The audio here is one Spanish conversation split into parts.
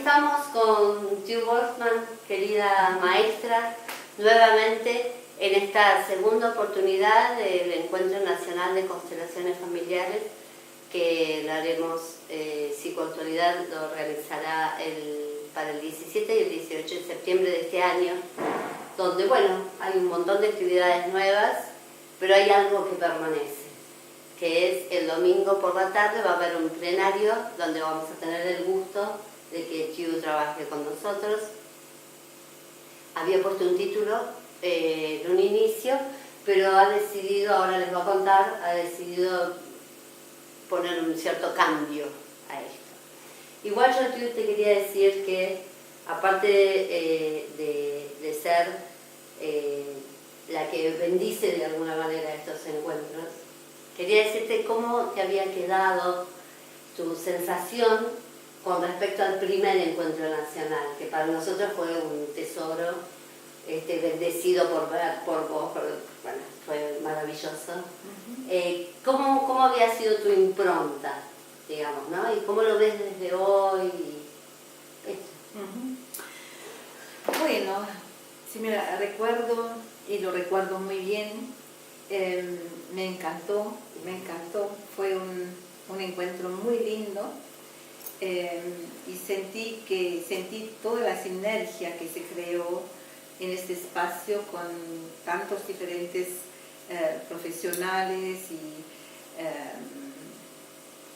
estamos con Chiu Wolfman, querida maestra, nuevamente en esta segunda oportunidad del Encuentro Nacional de Constelaciones Familiares que lo haremos, Psicoactualidad lo organizará para el 17 y el 18 de septiembre de este año, donde, bueno, hay un montón de actividades nuevas, pero hay algo que permanece, que es el domingo por la tarde va a haber un plenario donde vamos a tener el gusto de que Chiu trabaje con nosotros. Había puesto un título en un inicio, pero ha decidido, ahora les voy a contar, ha decidido poner un cierto cambio a esto. Igual yo te quería decir que, aparte de ser la que bendice de alguna manera estos encuentros, quería decirte cómo te había quedado tu sensación con respecto al primer encuentro nacional, que para nosotros fue un tesoro, bendecido por vos, bueno, fue maravilloso. ¿Cómo había sido tu impronta, digamos, ¿no? Y cómo lo ves desde hoy. Bueno, sí me recuerdo, y lo recuerdo muy bien, me encantó, fue un encuentro muy lindo, y sentí toda la sinergia que se creó en este espacio con tantos diferentes profesionales y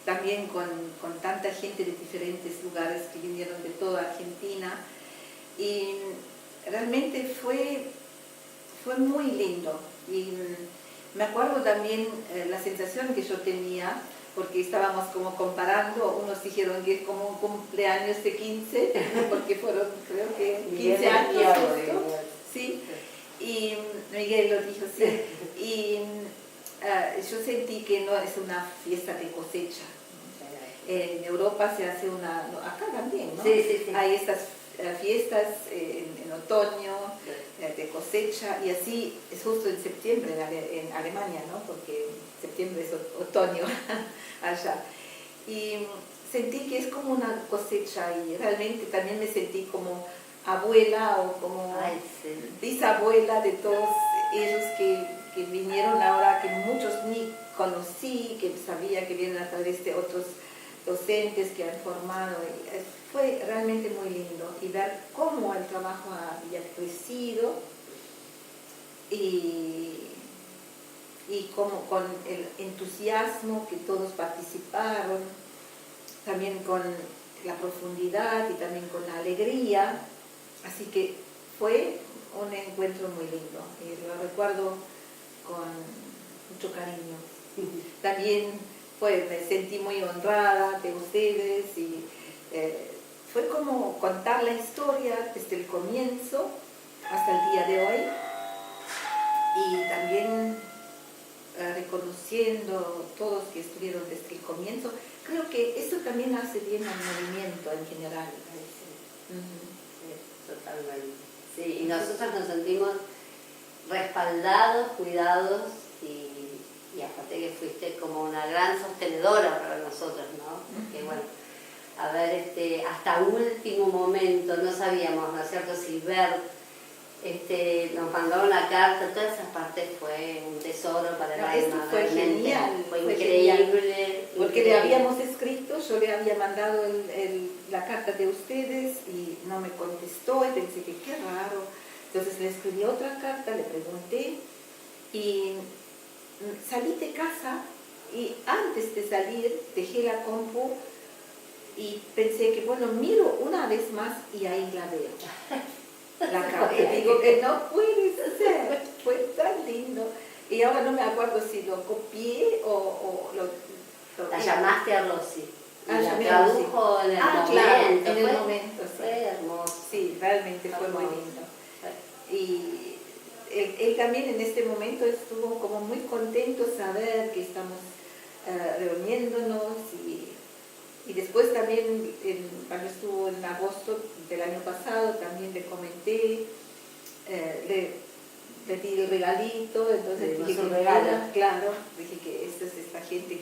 también con tanta gente de diferentes lugares que vinieron de toda Argentina, y realmente fue muy lindo. Y me acuerdo también la sensación que yo tenía, porque estábamos como comparando, unos dijeron que es como un cumpleaños de 15, porque fueron, creo que 15 años justo, ¿sí? Y Miguel lo dijo, sí, y yo sentí que no es una fiesta de cosecha. En Europa se hace acá también, ¿no? Sí. Hay estas fiestas en otoño, de cosecha, y así es justo en septiembre en Alemania, ¿no? Porque septiembre es otoño allá. Y sentí que es como una cosecha, y realmente también me sentí como abuela o como bisabuela de todos ellos que vinieron ahora, que muchos ni conocí, que sabía que vienen a través de otros docentes que han formado. Y fue realmente muy lindo, y ver cómo el trabajo había crecido y cómo con el entusiasmo que todos participaron, también con la profundidad y también con la alegría. Así que fue un encuentro muy lindo y lo recuerdo con mucho cariño. También me sentí muy honrada de ustedes, y fue como contar la historia desde el comienzo hasta el día de hoy, y también reconociendo todos que estuvieron desde el comienzo. Creo que eso también hace bien al movimiento en general. Totalmente. Sí, y nosotros nos sentimos respaldados, cuidados, y aparte que fuiste como una gran sostenedora para nosotros, ¿no? Porque bueno, a ver, hasta último momento no sabíamos, ¿no es cierto?, si ver, nos mandaron una carta, toda esa parte fue un tesoro para el alma. Esto fue genial, fue increíble. Porque le habíamos escrito, yo le había mandado la carta de ustedes y no me contestó, y pensé que qué raro. Entonces le escribí otra carta, le pregunté, y salí de casa, y antes de salir dejé la compu y pensé que, bueno, miro una vez más y ahí la veo. La carta, digo que no puede ser, fue tan lindo. Y ahora no me acuerdo si lo copié o lo la llamaste a Rosy. La tradujo en el momento. Claro, en el momento, sí. Fue hermoso. Sí, realmente fue muy lindo. Y él también en este momento estuvo como muy contento saber que estamos reuniéndonos, y después también cuando estuvo en agosto del año pasado también le comenté, le di el regalito, entonces dije que claro, dije que esta es esta gente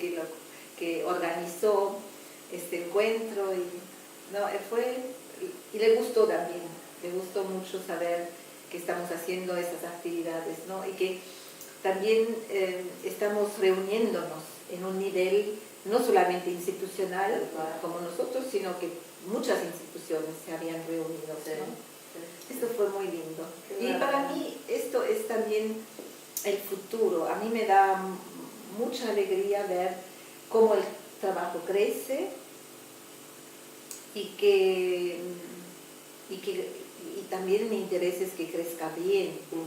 que organizó este encuentro, y no, fue y le gustó también, le gustó mucho saber que estamos haciendo esas actividades, ¿no? Y que también estamos reuniéndonos en un nivel no solamente institucional como nosotros, sino que muchas instituciones se habían reunido, ¿no? Esto fue muy lindo. Y para mí esto es también el futuro. A mí me da mucha alegría ver cómo el trabajo crece y también mi interés es que crezca bien, ¿no?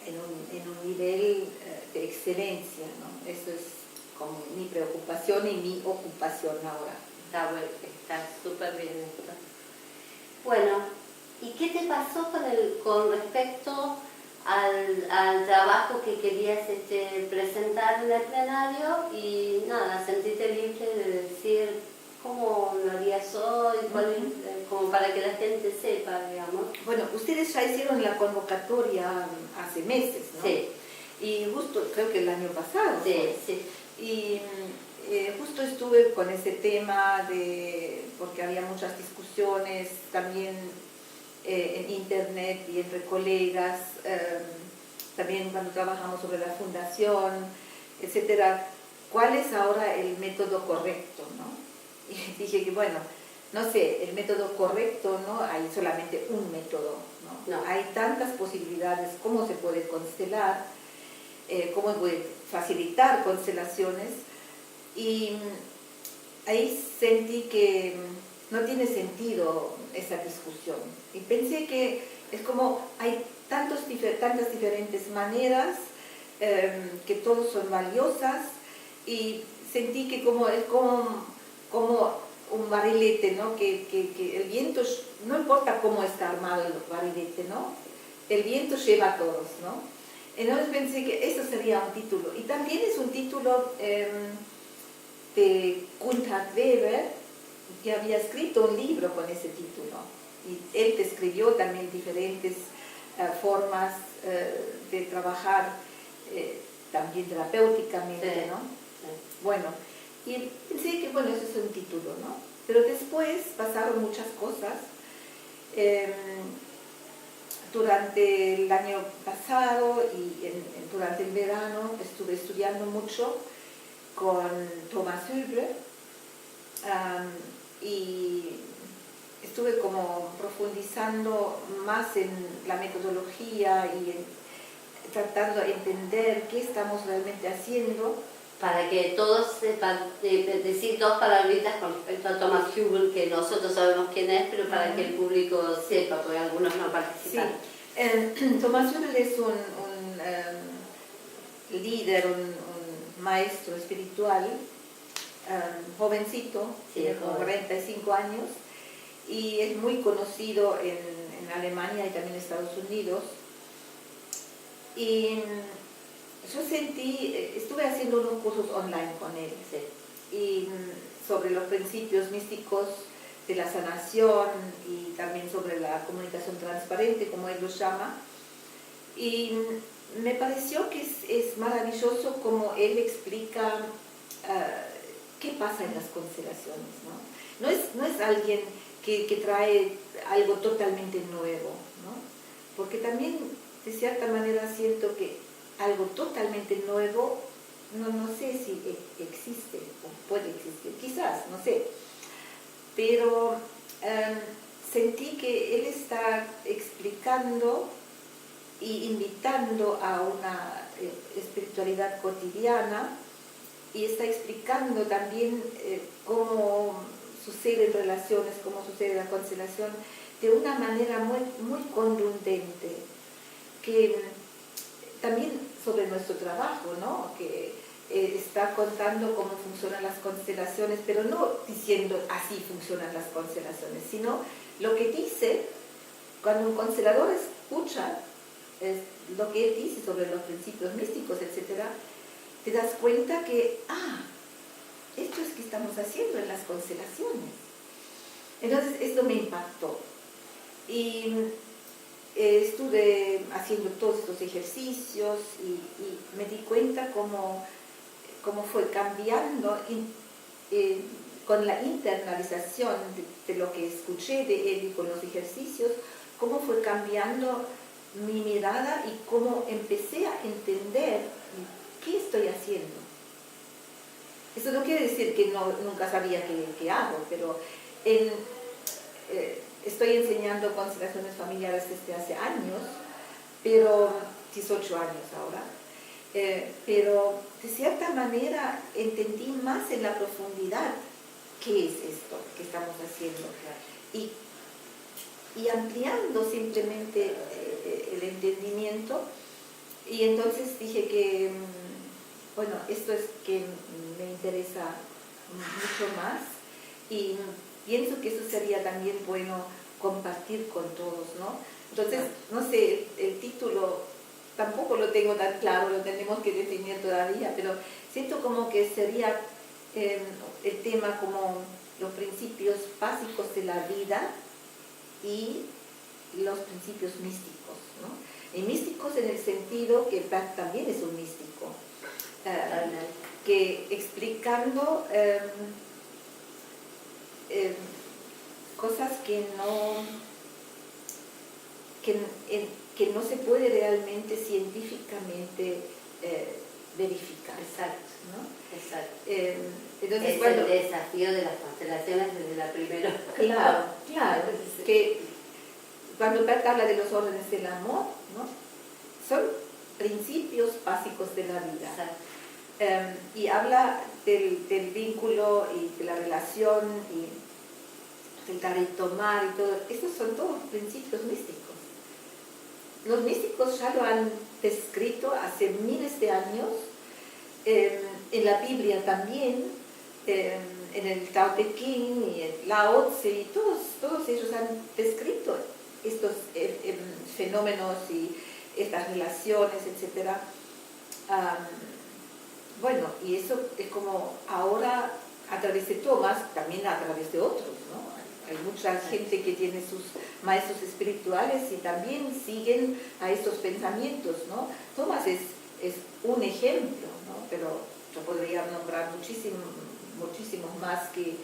En un nivel de excelencia, ¿no? Eso es como mi preocupación y mi ocupación ahora. Está súper bien esto. Bueno, ¿y qué te pasó con respecto al trabajo que querías presentar en el plenario? Y nada, sentiste libre de decir cómo lo harías hoy, como para que la gente sepa, digamos. Bueno, ustedes ya hicieron la convocatoria hace meses, ¿no? Sí. Y justo, creo que el año pasado. Sí, ¿no? sí. Y justo estuve con ese tema porque había muchas discusiones también en internet y entre colegas, también cuando trabajamos sobre la fundación, etcétera. ¿Cuál es ahora el método correcto, no? Y dije que bueno, no sé, el método correcto, ¿no? Hay solamente un método, ¿no? No. Hay tantas posibilidades, cómo se puede constelar, cómo puede facilitar constelaciones, y ahí sentí que no tiene sentido esa discusión. Y pensé que es como hay tantas diferentes maneras que todas son valiosas, y sentí que es como un barrilete, ¿no? Que el viento, no importa cómo está armado el barrilete, ¿no? El viento lleva a todos, ¿no? Entonces pensé que eso sería un título. Y también es un título de Gunther Weber, que había escrito un libro con ese título. Y él describió también diferentes formas de trabajar también terapéuticamente, sí, ¿no? Sí. Bueno, y pensé que bueno, eso es un título, ¿no? Pero después pasaron muchas cosas. Durante el año pasado y durante el verano estuve estudiando mucho con Thomas Hübner, y estuve como profundizando más en la metodología y tratando de entender qué estamos realmente haciendo. Para que todos sepan, decir dos palabritas con respecto a Thomas Hübner, que nosotros sabemos quién es, pero para que el público sepa, porque algunos no participan. Sí. Thomas Hübner es un líder, un maestro espiritual, jovencito, Sí, tiene como 45 años, y es muy conocido en Alemania y también en Estados Unidos. Y yo estuve haciendo unos cursos online con él, Sí. y sobre los principios místicos de la sanación y también sobre la comunicación transparente, como él lo llama. Y me pareció que es maravilloso como él explica qué pasa en las constelaciones, ¿no? No es alguien que trae algo totalmente nuevo, ¿no? Porque también de cierta manera siento que algo totalmente nuevo, no sé si existe o puede existir, quizás, no sé, pero sentí que él está explicando y invitando a una espiritualidad cotidiana, y está explicando también cómo suceden relaciones, cómo sucede la constelación, de una manera muy, muy contundente, que también sobre nuestro trabajo, ¿no? Que está contando cómo funcionan las constelaciones, pero no diciendo así funcionan las constelaciones, sino lo que dice cuando un constelador escucha lo que él dice sobre los principios místicos, etc., te das cuenta que, esto es que estamos haciendo en las constelaciones. Entonces esto me impactó. Y estuve haciendo todos estos ejercicios y me di cuenta cómo fue cambiando con la internalización de lo que escuché de él y con los ejercicios, cómo fue cambiando mi mirada y cómo empecé a entender qué estoy haciendo. Eso no quiere decir que nunca sabía qué hago, pero estoy enseñando constelaciones familiares desde hace años, pero 18 años ahora, pero de cierta manera entendí más en la profundidad qué es esto que estamos haciendo y ampliando simplemente el entendimiento, y entonces dije que bueno, esto es que me interesa mucho más y pienso que eso sería también bueno compartir con todos, ¿no? Entonces, no sé, el título tampoco lo tengo tan claro, lo tenemos que definir todavía, pero siento como que sería el tema como los principios básicos de la vida y los principios místicos, ¿no? Y místicos en el sentido que Bert también es un místico, que explicando cosas que no se puede realmente científicamente verificar. Exacto, ¿no? Exacto. Entonces, es el desafío de las constelaciones desde la primera. Claro, claro. Sí. Que cuando Bert habla de los órdenes del amor, ¿no? Son principios básicos de la vida. Exacto. Y habla del vínculo y de la relación y del dar y tomar y todo. Estos son todos principios místicos. Los místicos ya lo han descrito hace miles de años, en la Biblia también, en el Tao Te Ching y el Lao Tse, y todos ellos han descrito estos fenómenos y estas relaciones, etc. Bueno, y eso es como ahora a través de Thomas, también a través de otros, ¿no? Hay mucha gente que tiene sus maestros espirituales y también siguen a estos pensamientos, ¿no? Thomas es un ejemplo, ¿no? Pero yo podría nombrar muchísimos más que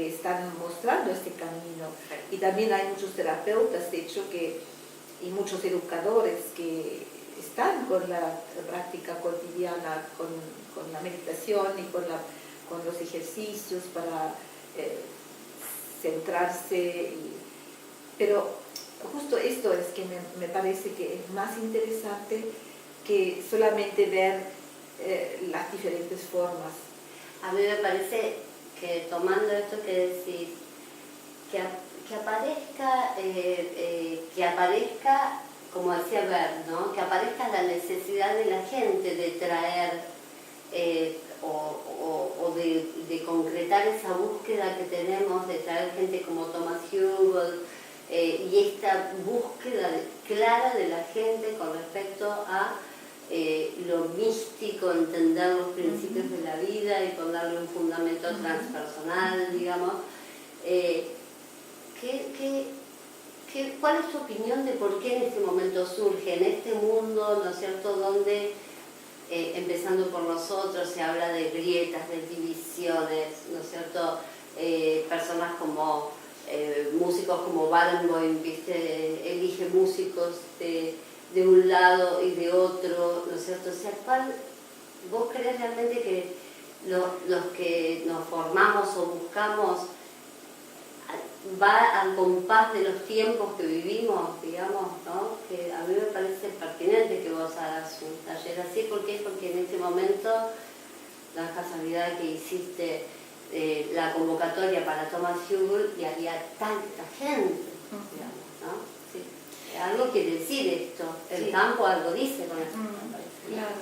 están mostrando este camino. Y también hay muchos terapeutas, de hecho, y muchos educadores que están con la práctica cotidiana, con la meditación y con los ejercicios para centrarse. Pero justo esto es que me parece que es más interesante que solamente ver las diferentes formas. A mí me parece que, tomando esto que decís, que aparezca, como decía Bert, ¿no? Que aparezca la necesidad de la gente de traer o de concretar esa búsqueda que tenemos, de traer gente como Thomas Hughes, y esta búsqueda clara de la gente con respecto a lo místico, entender los principios de la vida y con darle un fundamento transpersonal, digamos. ¿Cuál es tu opinión de por qué en este momento surge, en este mundo, ¿no es cierto?, donde, empezando por nosotros, se habla de grietas, de divisiones, ¿no es cierto?, personas como músicos como Barenboim, ¿viste?, elige músicos de un lado y de otro, ¿no es cierto? O sea, ¿vos crees realmente que los que nos formamos o buscamos va al compás de los tiempos que vivimos, digamos, ¿no? Que a mí me parece pertinente que vos hagas un taller así, ¿por qué? Porque en este momento, la casualidad que hiciste la convocatoria para Thomas Hughes y había tanta gente, digamos, ¿no? Sí. Algo quiere decir esto, el campo algo dice con esto, me parece. Claro.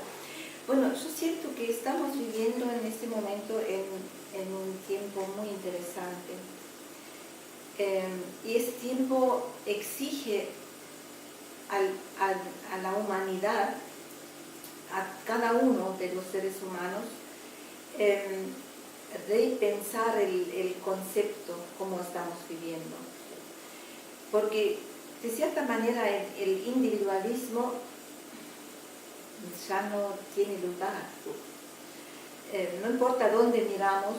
Bueno, yo siento que estamos viviendo en este momento en un tiempo muy interesante. Y ese tiempo exige a la humanidad, a cada uno de los seres humanos, repensar el concepto como estamos viviendo. Porque de cierta manera el individualismo ya no tiene lugar. No importa dónde miramos,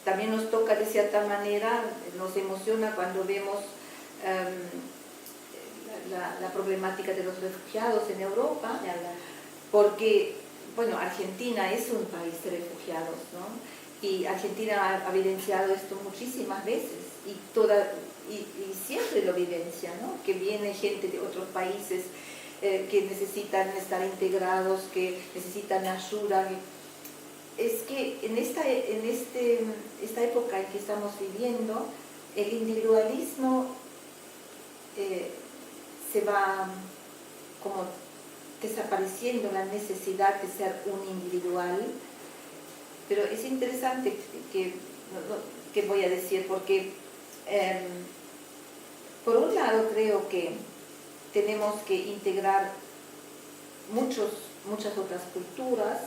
También nos toca de cierta manera, nos emociona cuando vemos la problemática de los refugiados en Europa, porque, bueno, Argentina es un país de refugiados, ¿no? Y Argentina ha evidenciado esto muchísimas veces y siempre lo evidencia, ¿no? Que viene gente de otros países que necesitan estar integrados, que necesitan ayuda. Es que en esta época en que estamos viviendo, el individualismo se va como desapareciendo, la necesidad de ser un individual. Pero es interesante que voy a decir, porque por un lado creo que tenemos que integrar muchas otras culturas.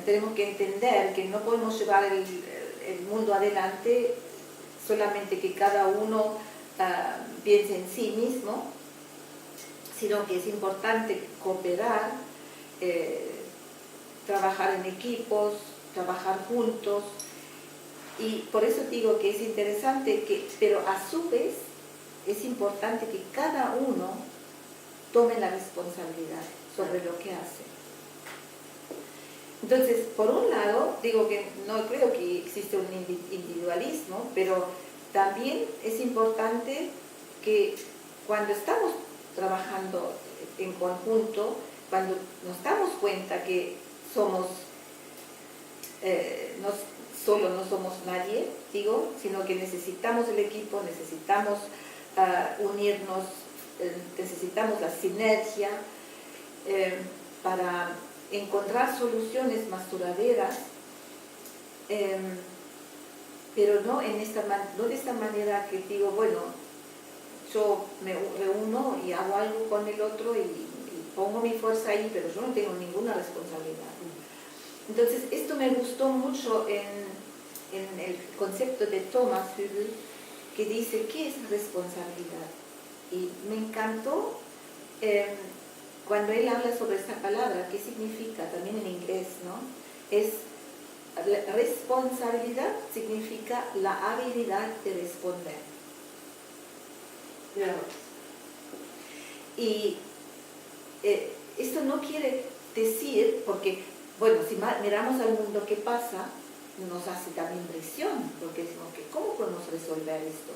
Tenemos que entender que no podemos llevar el mundo adelante solamente que cada uno piense en sí mismo, sino que es importante cooperar, trabajar en equipos, trabajar juntos. Y por eso digo que es interesante, pero a su vez es importante que cada uno tome la responsabilidad sobre lo que hace. Entonces, por un lado, digo que no creo que existe un individualismo, pero también es importante que cuando estamos trabajando en conjunto, cuando nos damos cuenta que somos, solo no somos nadie, digo, sino que necesitamos el equipo, necesitamos unirnos, necesitamos la sinergia para encontrar soluciones más duraderas, pero no de esta manera que digo, bueno, yo me reúno y hago algo con el otro y pongo mi fuerza ahí, pero yo no tengo ninguna responsabilidad. Entonces, esto me gustó mucho en el concepto de Thomas Hübl, que dice, ¿qué es responsabilidad? Y me encantó cuando él habla sobre esta palabra, ¿qué significa? También en inglés, ¿no? Responsabilidad significa la habilidad de responder. Y esto no quiere decir, porque, bueno, si miramos al mundo que pasa, nos hace también presión, porque decimos, ¿cómo podemos resolver esto?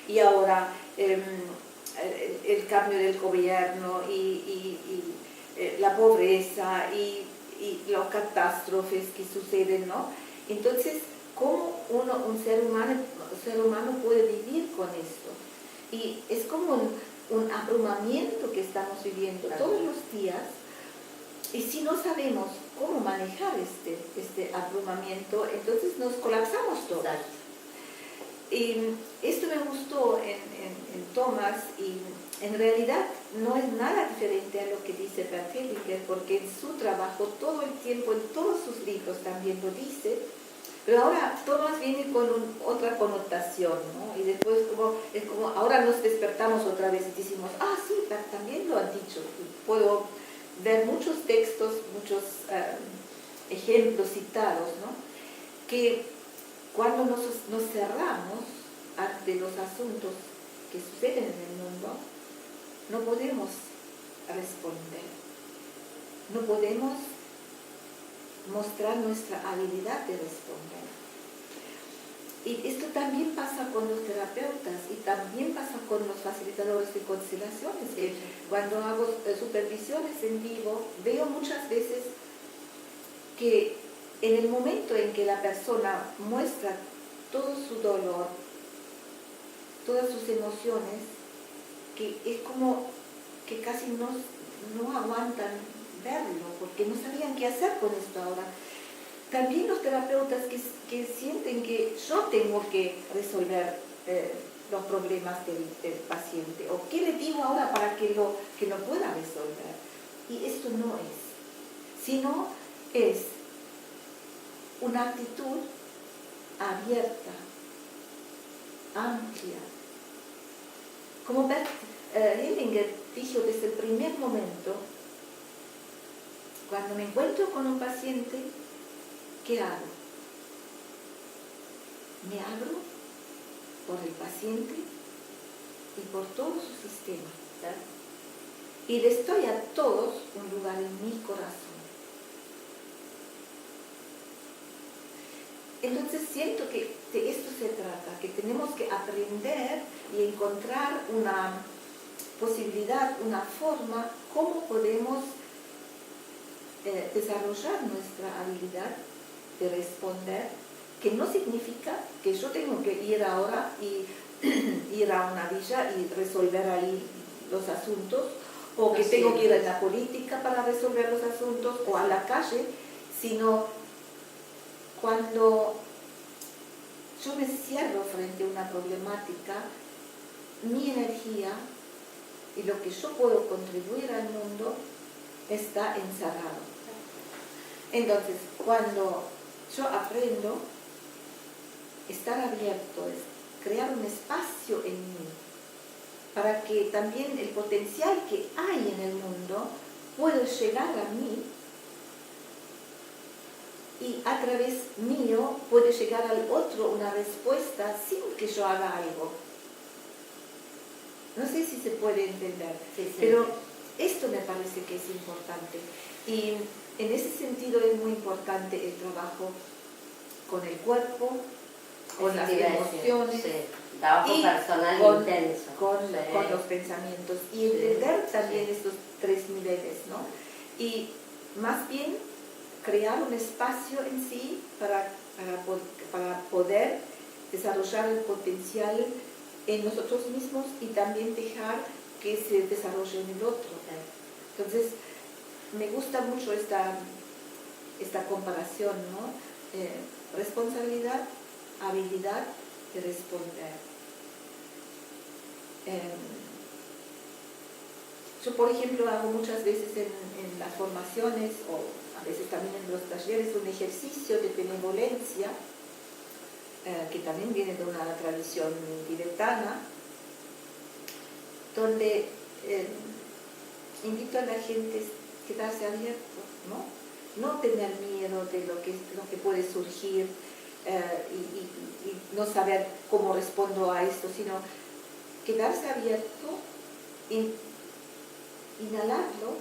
Y ahora el cambio del gobierno y la pobreza y las catástrofes que suceden, ¿no? Entonces, ¿cómo un ser humano puede vivir con esto? Y es como un abrumamiento que estamos viviendo todos los días, y si no sabemos cómo manejar este abrumamiento, entonces nos colapsamos todos. Y esto me gustó en Thomas, y en realidad no es nada diferente a lo que dice Bert Hellinger, porque en su trabajo todo el tiempo, en todos sus libros también lo dice, pero ahora Thomas viene con otra connotación, ¿no? Y después es como ahora nos despertamos otra vez y decimos, sí, Bert también lo han dicho. Puedo ver muchos textos, muchos ejemplos citados, ¿no? Que cuando nos cerramos ante los asuntos que suceden en el mundo, no podemos responder, no podemos mostrar nuestra habilidad de responder. Y esto también pasa con los terapeutas y también pasa con los facilitadores de constelaciones, que cuando hago supervisiones en vivo, veo muchas veces que en el momento en que la persona muestra todo su dolor, todas sus emociones, que es como que casi no aguantan verlo, porque no sabían qué hacer con esto ahora. También los terapeutas que sienten que yo tengo que resolver los problemas del paciente, o qué le digo ahora para que lo pueda resolver. Y esto no es, sino es una actitud abierta, amplia. Como Bert Hellinger dijo desde el primer momento, cuando me encuentro con un paciente, ¿qué hago? me abro por el paciente y por todo su sistema. ¿Verdad? Y les doy a todos un lugar en mi corazón. Entonces siento que de esto se trata, que tenemos que aprender y encontrar una posibilidad, una forma, cómo podemos desarrollar nuestra habilidad de responder, que no significa que yo tengo que ir ahora y ir a una villa y resolver ahí los asuntos, o que tengo que ir a la política para resolver los asuntos, o a la calle, sino cuando yo me cierro frente a una problemática, mi energía y lo que yo puedo contribuir al mundo está encerrado. Entonces, cuando yo aprendo a estar abierto, crear un espacio en mí, para que también el potencial que hay en el mundo pueda llegar a mí, y a través mío puede llegar al otro una respuesta sin que yo haga algo. No sé si se puede entender, sí, pero esto me parece que es importante. Y en ese sentido es muy importante el trabajo con el cuerpo, con las emociones, sí. Trabajo y personal intenso. Con los pensamientos. Y entender también estos tres niveles, ¿no? Y más bien crear un espacio en sí para poder desarrollar el potencial en nosotros mismos y también dejar que se desarrolle en el otro. Entonces, me gusta mucho esta comparación, ¿no? Responsabilidad, habilidad de responder. Yo, por ejemplo, hago muchas veces en las formaciones o a veces también en los talleres un ejercicio de benevolencia que también viene de una tradición tibetana, donde invito a la gente a quedarse abierto, no tener miedo de lo que puede surgir y no saber cómo respondo a esto, sino quedarse abierto, inhalarlo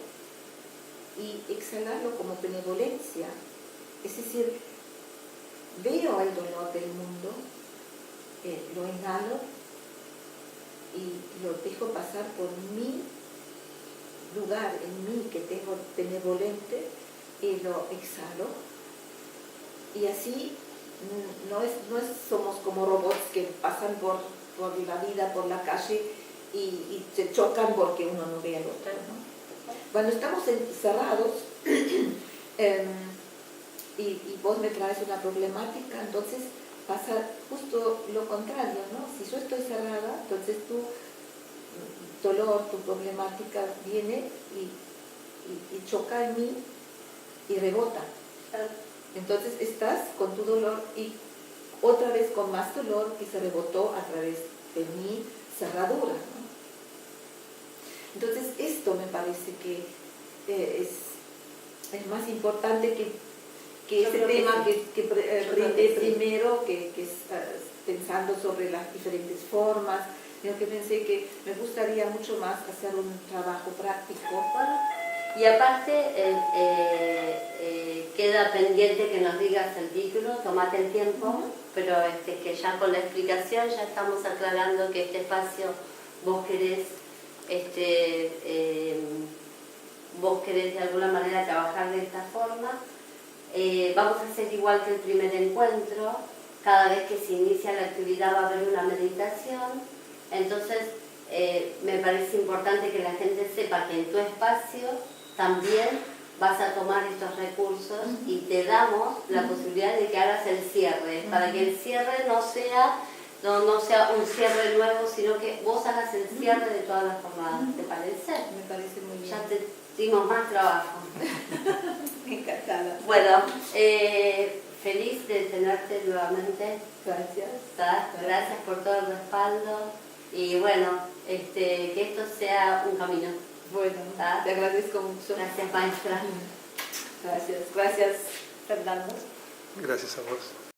y exhalarlo como benevolencia. Es decir, veo el dolor del mundo, lo inhalo y lo dejo pasar por mi lugar en mí que tengo benevolente y lo exhalo. Y así no somos como robots que pasan por la vida, por la calle y se chocan porque uno no ve al otro, ¿no? Cuando estamos encerrados y vos me traes una problemática, entonces pasa justo lo contrario, ¿no? Si yo estoy cerrada, entonces tu dolor, tu problemática viene y choca en mí y rebota. Entonces estás con tu dolor y otra vez con más dolor que se rebotó a través de mi cerradura, ¿no? Entonces esto me parece que es más importante que ese tema que brindé primero, que es pensando sobre las diferentes formas. Yo que pensé que me gustaría mucho más hacer un trabajo práctico. Y aparte queda pendiente que nos digas el título, tomate el tiempo, pero que ya con la explicación ya estamos aclarando que este espacio vos querés de alguna manera trabajar de esta forma. Vamos a hacer igual que el primer encuentro, cada vez que se inicia la actividad va a haber una meditación, entonces me parece importante que la gente sepa que en tu espacio también vas a tomar estos recursos y te damos la posibilidad de que hagas el cierre, para que el cierre no sea un cierre nuevo, sino que vos hagas el cierre de todas las jornadas. ¿Te parece? Me parece muy bien. Ya te dimos más trabajo. Encantada. Bueno, feliz de tenerte nuevamente. Gracias. Gracias por todo el respaldo y bueno, que esto sea un camino. Bueno, te agradezco mucho. Gracias, maestra. Gracias, Fernando. Gracias a vos.